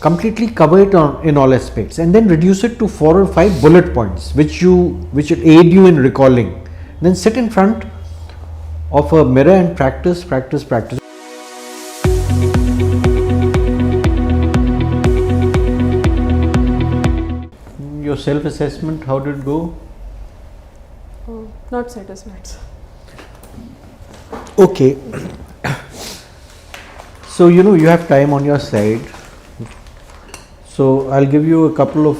completely cover it in all aspects, and then reduce it to 4 or 5 bullet points which will aid you in recalling. Then sit in front of a mirror and practice. Your self-assessment, how did it go? Not satisfied. Okay. So you have time on your side. So I'll give you a couple of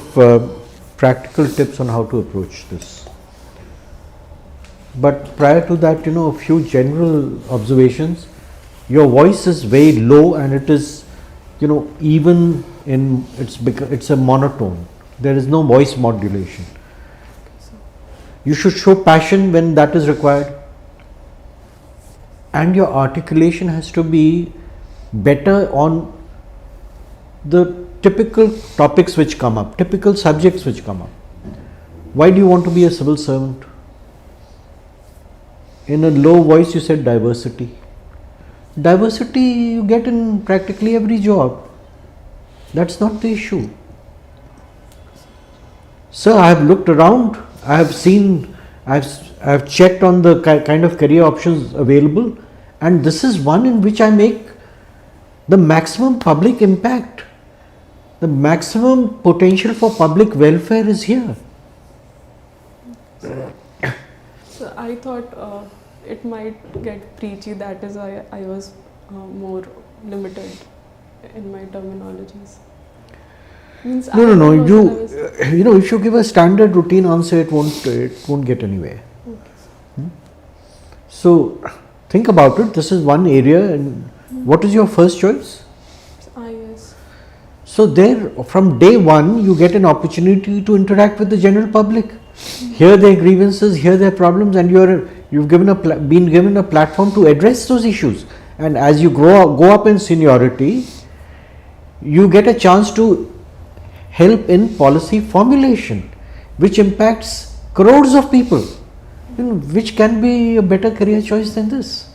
practical tips on how to approach this. But prior to that, a few general observations. Your voice is very low, and it is, even in it's a monotone. There is no voice modulation. You should show passion when that is required, and your articulation has to be better on the typical topics which come up, typical subjects which come up. Why do you want to be a civil servant? In a low voice you said diversity. Diversity you get in practically every job. That's not the issue. Sir, I have looked around, I have seen, I have checked on the kind of career options available, and this is one in which I make the maximum public impact. The maximum potential for public welfare is here. So I thought it might get preachy, that is why I was more limited in my terminologies. Means No. If you give a standard routine answer, it won't get anywhere. Okay. So think about it. This is one area. And what is your first choice? Yes. So there, from day one, you get an opportunity to interact with the general public, hear their grievances, hear their problems, and you've been given a platform to address those issues. And as you go up in seniority, you get a chance to help in policy formulation, which impacts crores of people. Which can be a better career choice than this?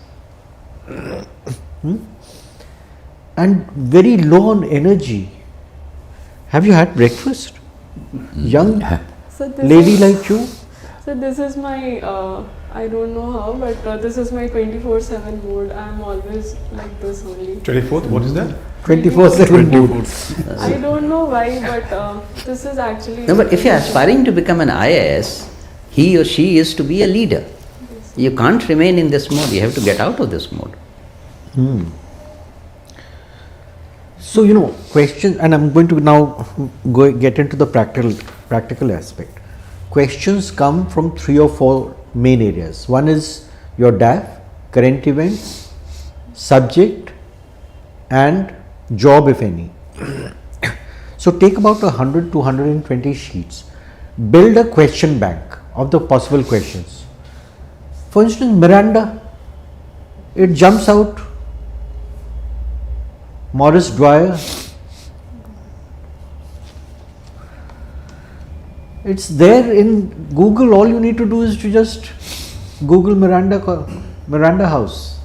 And very low on energy. Have you had breakfast? Young lady like you? So this is my, I don't know how, but this is my 24/7 mode. I am always like this only. 24th, what is that? 24/7 mood. I don't know why, but this is actually... No, but if you are aspiring to become an IAS, he or she is to be a leader. Yes. You can't remain in this mode, you have to get out of this mode. So, questions, and I'm going to now get into the practical aspect. Questions come from 3 or 4 main areas. One is your DAF, current events, subject, and job, if any. So take about 100 to 120 sheets. Build a question bank of the possible questions. For instance, Miranda, it jumps out. Morris Dwyer, it's there in Google. All you need to do is to just Google Miranda House.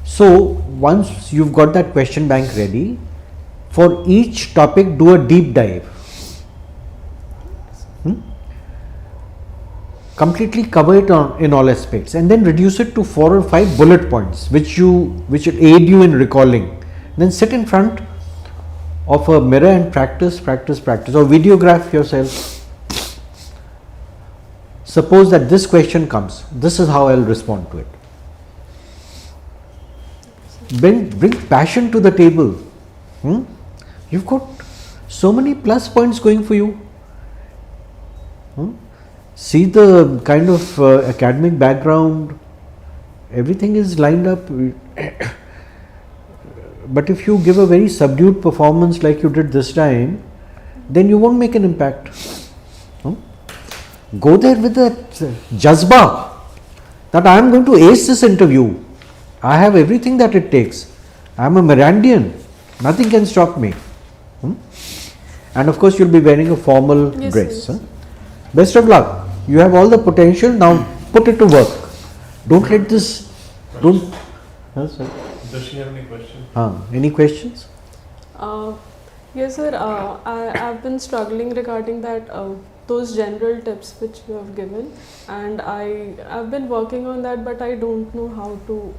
So once you've got that question bank ready, for each topic do a deep dive. Completely cover it in all aspects, and then reduce it to 4 or 5 bullet points which will aid you in recalling. Then sit in front of a mirror and practice, or videograph yourself. Suppose that this question comes, this is how I'll respond to it. Bring passion to the table. You've got so many plus points going for you. See the kind of academic background, everything is lined up. But if you give a very subdued performance like you did this time, then you won't make an impact. Go there with that jazba that I am going to ace this interview. I have everything that it takes. I am a Mirandian. Nothing can stop me. And of course, you'll be wearing a formal dress. Yes. Best of luck. You have all the potential. Now put it to work. Don't let this. Does she have any questions? Any questions? Yes, sir. I've been struggling regarding that those general tips which you have given, and I've been working on that, but I don't know how to.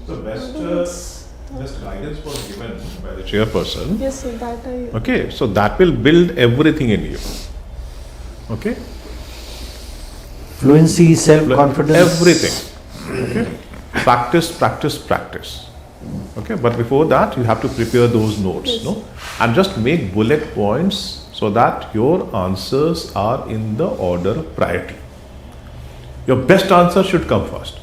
So best guidance was given by the chairperson. Yes, sir. That I. Okay, so that will build everything in you. Okay, Fluency, self-confidence. everything. Okay, practice. Okay, but before that you have to prepare those notes, Yes. no, and just make bullet points so that your answers are in the order of priority. Your best answer should come first.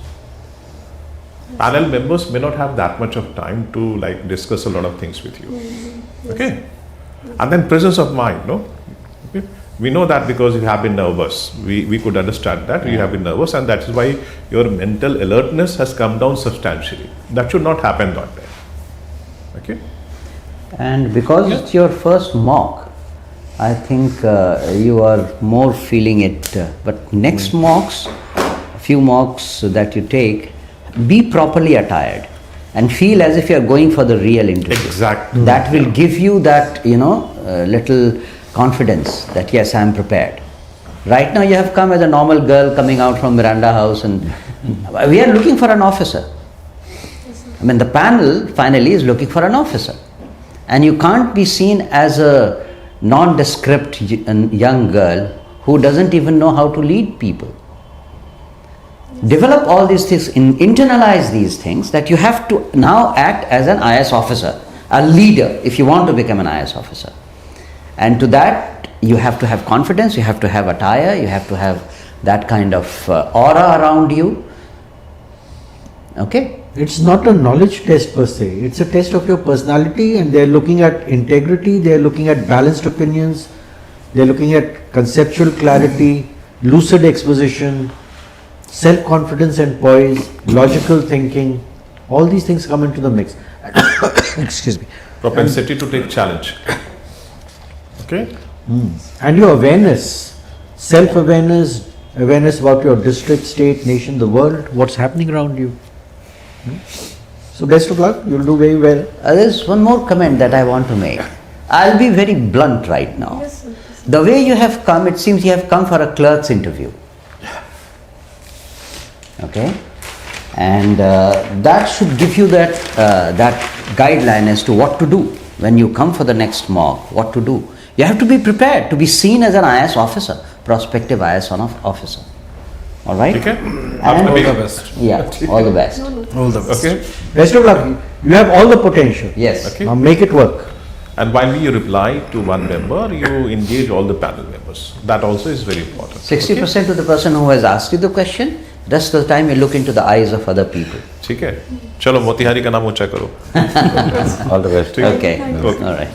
Panel members may not have that much of time to like discuss a lot of things with you. Yes. Okay, and then presence of mind, no. Okay? We know that because you have been nervous. We could understand that you have been nervous, and that is why your mental alertness has come down substantially. That should not happen that day. Okay. And because it's your first mock, I think you are more feeling it. But next mocks, a few mocks that you take, be properly attired and feel as if you are going for the real interview. Exactly. That will give you that, little confidence that yes, I am prepared. Right now you have come as a normal girl coming out from Miranda House, and we are looking for an officer. I mean, the panel finally is looking for an officer, and you can't be seen as a nondescript young girl who doesn't even know how to lead people. Develop all these things, internalize these things, that you have to now act as an IS officer, a leader, if you want to become an IS officer. And to that, you have to have confidence, you have to have attire, you have to have that kind of aura around you. Okay? It's not a knowledge test per se, it's a test of your personality, and they're looking at integrity, they're looking at balanced opinions, they're looking at conceptual clarity, lucid exposition, self-confidence and poise, logical thinking. All these things come into the mix. Excuse me. Propensity to take challenge. Okay. And your awareness, self-awareness, awareness about your district, state, nation, the world, what's happening around you. So best of luck, you'll do very well. There's one more comment that I want to make. I'll be very blunt right now. Yes, sir. The way you have come, it seems you have come for a clerk's interview. Okay? And that should give you that guideline as to what to do when you come for the next mock, what to do. You have to be prepared to be seen as an IS officer, prospective IS officer. All right? Okay. And All the best. Yeah, all the best. All the best. Okay. Best of luck. You have all the potential. Yes. Okay. Now make it work. And while you reply to one member, you engage all the panel members. That also is very important. 60% to the person who has asked you the question, rest of the time you look into the eyes of other people. ठीक है. चलो मोतिहारी का नाम ऊंचा करो. All the best. ठीक है? Okay. Okay. All right.